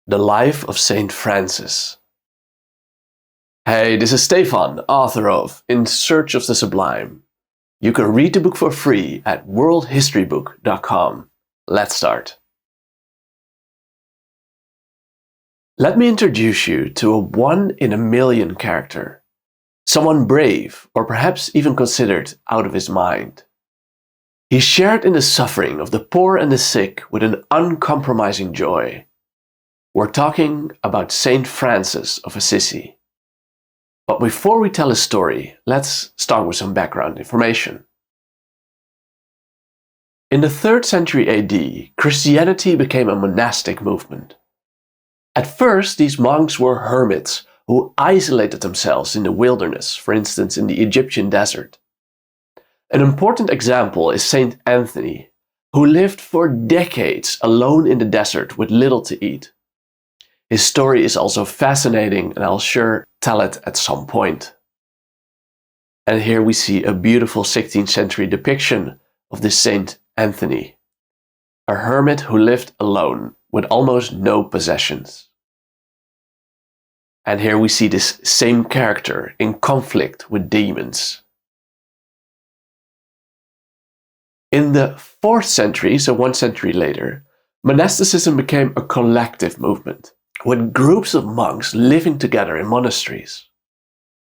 The Life of Saint Francis. Hey, this is Stephan, author of In Search of the Sublime. You can read the book for free at worldhistorybook.com. Let's start. Let me introduce you to a one-in-a-million character. Someone brave, or perhaps even considered out of his mind. He shared in the suffering of the poor and the sick with an uncompromising joy. We're talking about Saint Francis of Assisi. But before we tell his story, let's start with some background information. In the 3rd century AD, Christianity became a monastic movement. At first, these monks were hermits who isolated themselves in the wilderness, for instance in the Egyptian desert. An important example is Saint Anthony, who lived for decades alone in the desert with little to eat. His story is also fascinating, and I'll sure tell it at some point. And here we see a beautiful 16th century depiction of this Saint Anthony, a hermit who lived alone with almost no possessions. And here we see this same character in conflict with demons. In the 4th century, so 1 century later, monasticism became a collective movement, with groups of monks living together in monasteries.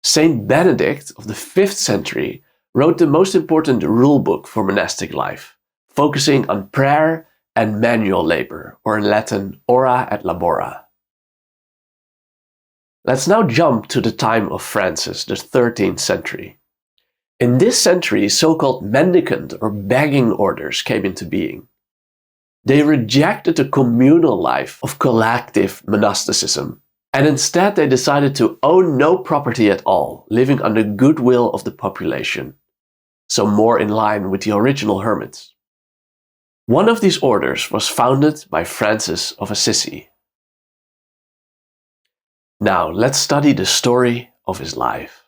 Saint Benedict of the 5th century wrote the most important rule book for monastic life, focusing on prayer and manual labor, or in Latin, ora et labora. Let's now jump to the time of Francis, the 13th century. In this century, so-called mendicant or begging orders came into being. They rejected the communal life of collective monasticism, and instead they decided to own no property at all, living on the goodwill of the population, so more in line with the original hermits. One of these orders was founded by Francis of Assisi. Now let's study the story of his life.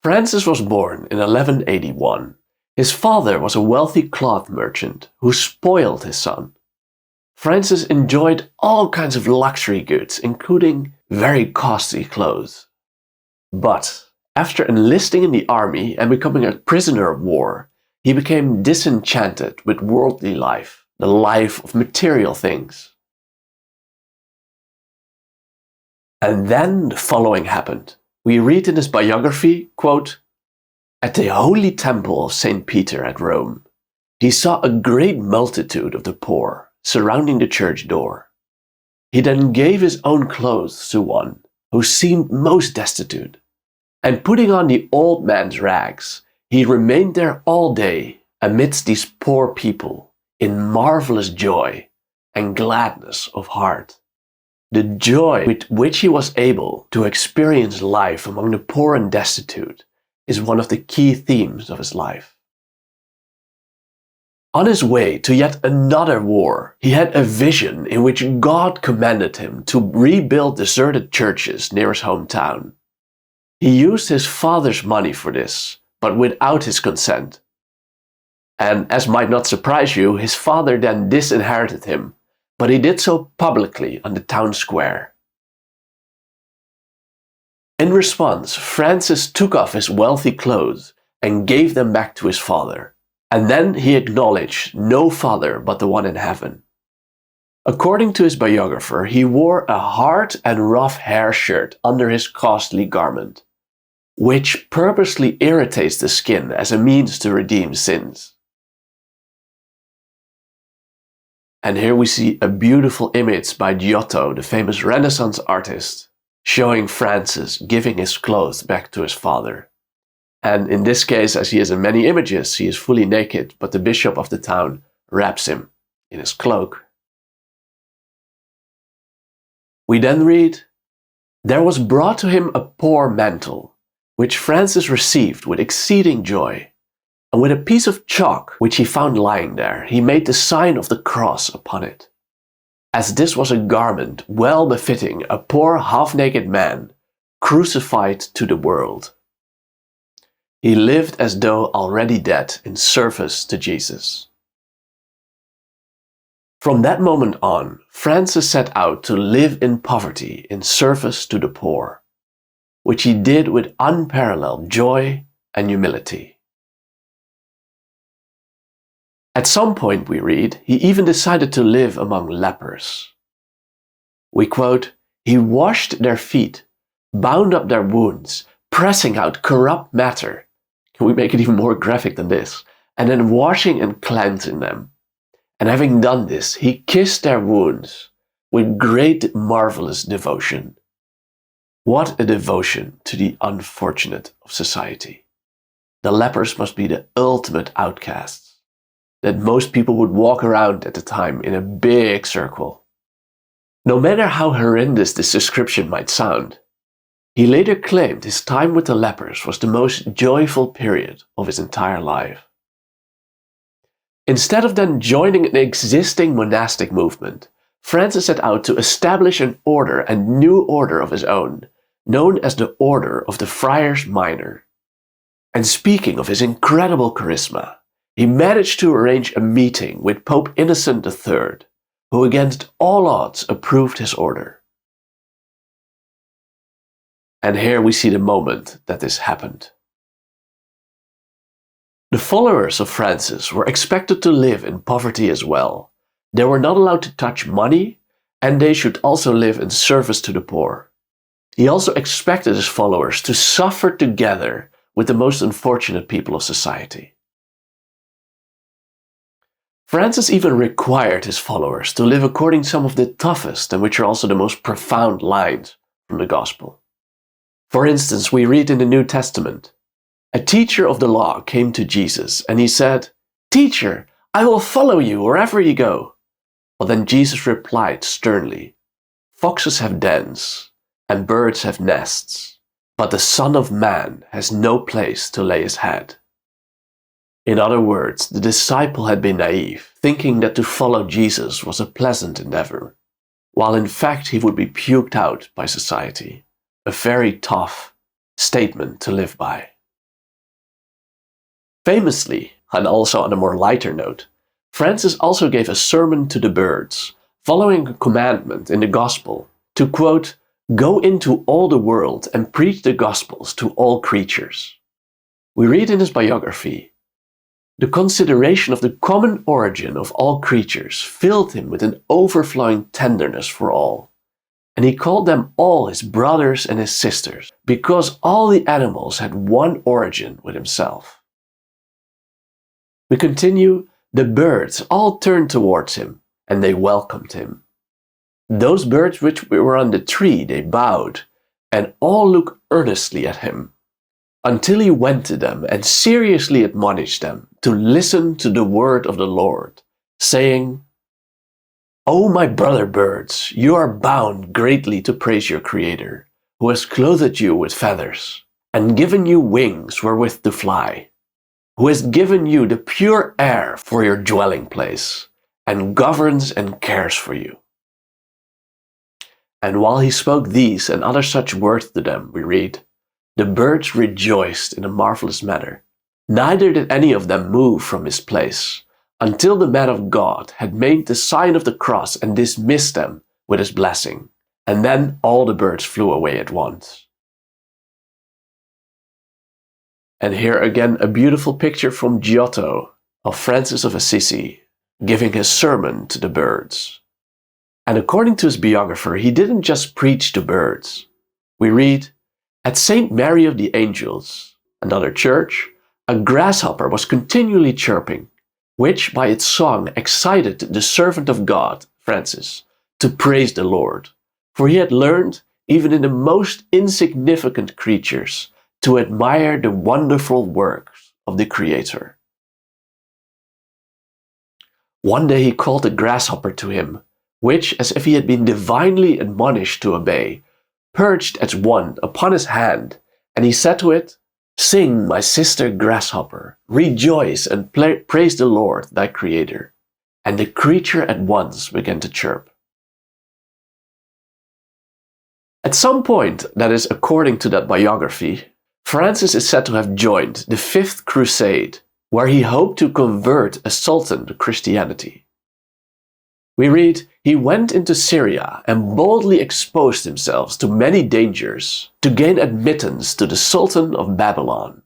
Francis was born in 1181. His father was a wealthy cloth merchant who spoiled his son. Francis enjoyed all kinds of luxury goods, including very costly clothes. But after enlisting in the army and becoming a prisoner of war, he became disenchanted with worldly life, the life of material things. And then the following happened. We read in his biography, quote, "At the holy temple of St. Peter at Rome, he saw a great multitude of the poor surrounding the church door. He then gave his own clothes to one who seemed most destitute, and putting on the old man's rags, he remained there all day amidst these poor people in marvelous joy and gladness of heart. The joy with which he was able to experience life among the poor and destitute is one of the key themes of his life." On his way to yet another war, he had a vision in which God commanded him to rebuild deserted churches near his hometown. He used his father's money for this, but without his consent. And as might not surprise you, his father then disinherited him, but he did so publicly on the town square. In response, Francis took off his wealthy clothes and gave them back to his father, and then he acknowledged no father but the one in heaven. According to his biographer, he wore a hard and rough hair shirt under his costly garment, which purposely irritates the skin as a means to redeem sins. And here we see a beautiful image by Giotto, the famous Renaissance artist, showing Francis giving his clothes back to his father. And in this case, as he is in many images, he is fully naked, but the bishop of the town wraps him in his cloak. We then read, "There was brought to him a poor mantle, which Francis received with exceeding joy. And with a piece of chalk which he found lying there, he made the sign of the cross upon it. As this was a garment well befitting a poor half-naked man, crucified to the world. He lived as though already dead in service to Jesus." From that moment on, Francis set out to live in poverty in service to the poor, which he did with unparalleled joy and humility. At some point, we read, he even decided to live among lepers. We quote, "He washed their feet, bound up their wounds, pressing out corrupt matter." Can we make it even more graphic than this? "And then washing and cleansing them. And having done this, he kissed their wounds with great marvelous devotion." What a devotion to the unfortunate of society. The lepers must be the ultimate outcasts, that most people would walk around at the time in a big circle. No matter how horrendous this description might sound, he later claimed his time with the lepers was the most joyful period of his entire life. Instead of then joining an existing monastic movement, Francis set out to establish an order and new order of his own, known as the Order of the Friars Minor. And speaking of his incredible charisma, he managed to arrange a meeting with Pope Innocent III, who against all odds approved his order. And here we see the moment that this happened. The followers of Francis were expected to live in poverty as well. They were not allowed to touch money, and they should also live in service to the poor. He also expected his followers to suffer together with the most unfortunate people of society. Francis even required his followers to live according to some of the toughest and which are also the most profound lines from the Gospel. For instance, we read in the New Testament, "A teacher of the law came to Jesus and he said, 'Teacher, I will follow you wherever you go.' But then Jesus replied sternly, 'Foxes have dens and birds have nests, but the Son of Man has no place to lay his head.'" In other words, the disciple had been naive, thinking that to follow Jesus was a pleasant endeavor, while in fact he would be puked out by society. A very tough statement to live by. Famously, and also on a more lighter note, Francis also gave a sermon to the birds, following a commandment in the Gospel to, quote, "Go into all the world and preach the Gospels to all creatures." We read in his biography, "The consideration of the common origin of all creatures filled him with an overflowing tenderness for all, and he called them all his brothers and his sisters, because all the animals had one origin with himself." We continue, "The birds all turned towards him, and they welcomed him. Those birds which were on the tree they bowed, and all looked earnestly at him, until he went to them and seriously admonished them to listen to the word of the Lord, saying, 'O my brother birds, you are bound greatly to praise your Creator, who has clothed you with feathers, and given you wings wherewith to fly, who has given you the pure air for your dwelling place, and governs and cares for you.' And while he spoke these and other such words to them, we read, the birds rejoiced in a marvelous manner. Neither did any of them move from his place, until the man of God had made the sign of the cross and dismissed them with his blessing. And then all the birds flew away at once." And here again a beautiful picture from Giotto of Francis of Assisi giving his sermon to the birds. And according to his biographer, he didn't just preach to birds. We read, "At St. Mary of the Angels, another church, a grasshopper was continually chirping, which by its song excited the servant of God, Francis, to praise the Lord. For he had learned, even in the most insignificant creatures, to admire the wonderful works of the Creator." One day he called a grasshopper to him, which, as if he had been divinely admonished to obey, perched as one upon his hand, and he said to it, "Sing, my sister grasshopper, rejoice and praise the Lord thy Creator." And the creature at once began to chirp. At some point, that is according to that biography, Francis is said to have joined the Fifth Crusade, where he hoped to convert a sultan to Christianity. We read, he went into Syria and boldly exposed himself to many dangers to gain admittance to the Sultan of Babylon.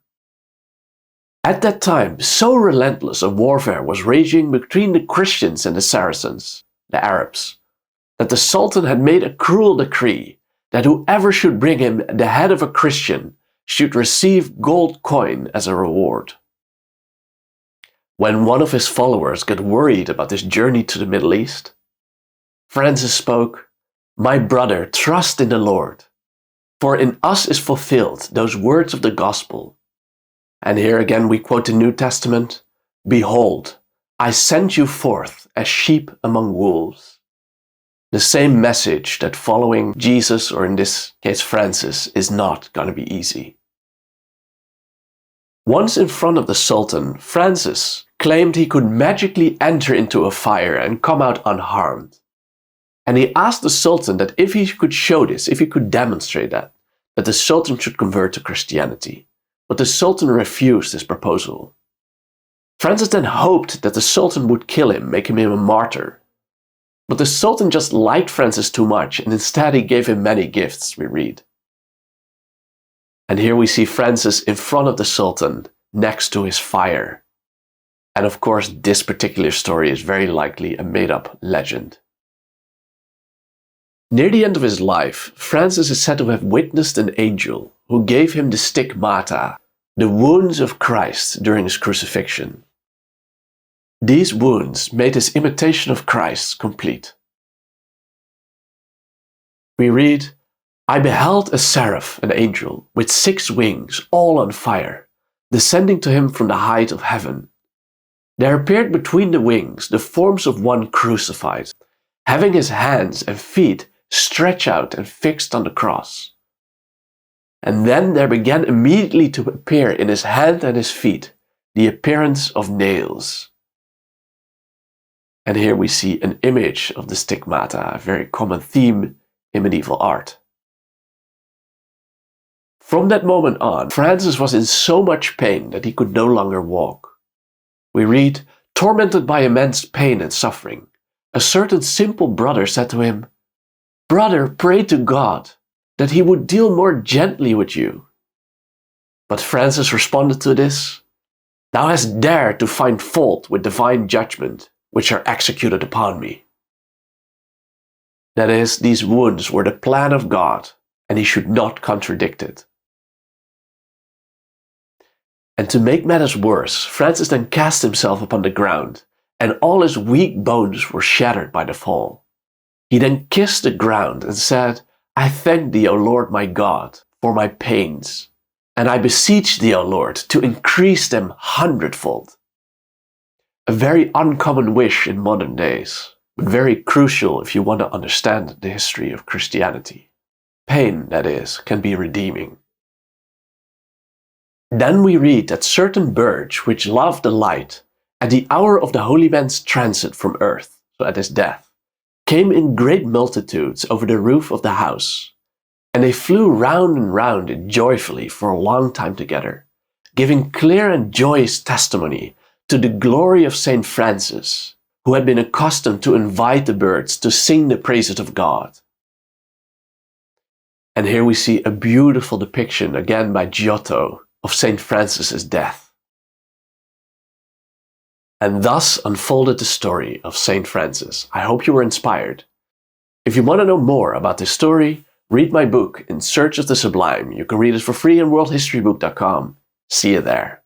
At that time, so relentless a warfare was raging between the Christians and the Saracens, the Arabs, that the Sultan had made a cruel decree that whoever should bring him the head of a Christian should receive gold coin as a reward. When one of his followers got worried about this journey to the Middle East, Francis spoke, "My brother, trust in the Lord, for in us is fulfilled those words of the gospel." And here again we quote the New Testament, "Behold, I send you forth as sheep among wolves." The same message that following Jesus, or in this case Francis, is not going to be easy. Once in front of the Sultan, Francis claimed he could magically enter into a fire and come out unharmed. And he asked the Sultan that if he could show this, if he could demonstrate that the Sultan should convert to Christianity. But the Sultan refused his proposal. Francis then hoped that the Sultan would kill him, making him a martyr. But the Sultan just liked Francis too much, and instead he gave him many gifts, we read. And here we see Francis in front of the Sultan, next to his fire. And of course, this particular story is very likely a made-up legend. Near the end of his life, Francis is said to have witnessed an angel who gave him the stigmata, the wounds of Christ during his crucifixion. These wounds made his imitation of Christ complete. We read, "I beheld a seraph, an angel, with 6 wings, all on fire, descending to him from the height of heaven. There appeared between the wings the forms of one crucified, having his hands and feet stretched out and fixed on the cross. And then there began immediately to appear in his hand and his feet the appearance of nails." And here we see an image of the stigmata, a very common theme in medieval art. From that moment on, Francis was in so much pain that he could no longer walk. We read, "Tormented by immense pain and suffering, a certain simple brother said to him, 'Brother, pray to God that he would deal more gently with you.' But Francis responded to this, 'Thou hast dared to find fault with divine judgment, which are executed upon me.' That is, these wounds were the plan of God, and he should not contradict it. And to make matters worse, Francis then cast himself upon the ground, and all his weak bones were shattered by the fall. He then kissed the ground and said, 'I thank thee, O Lord my God, for my pains, and I beseech thee, O Lord, to increase them 100-fold. A very uncommon wish in modern days, but very crucial if you want to understand the history of Christianity. Pain, that is, can be redeeming. Then we read that certain birds which loved the light, at the hour of the holy man's transit from earth, so at his death, came in great multitudes over the roof of the house, and they flew round and round it joyfully for a long time together, giving clear and joyous testimony to the glory of Saint Francis, who had been accustomed to invite the birds to sing the praises of God." And here we see a beautiful depiction, again by Giotto, of Saint Francis's death. And thus unfolded the story of Saint Francis. I hope you were inspired. If you want to know more about this story, read my book, In Search of the Sublime. You can read it for free on worldhistorybook.com. See you there.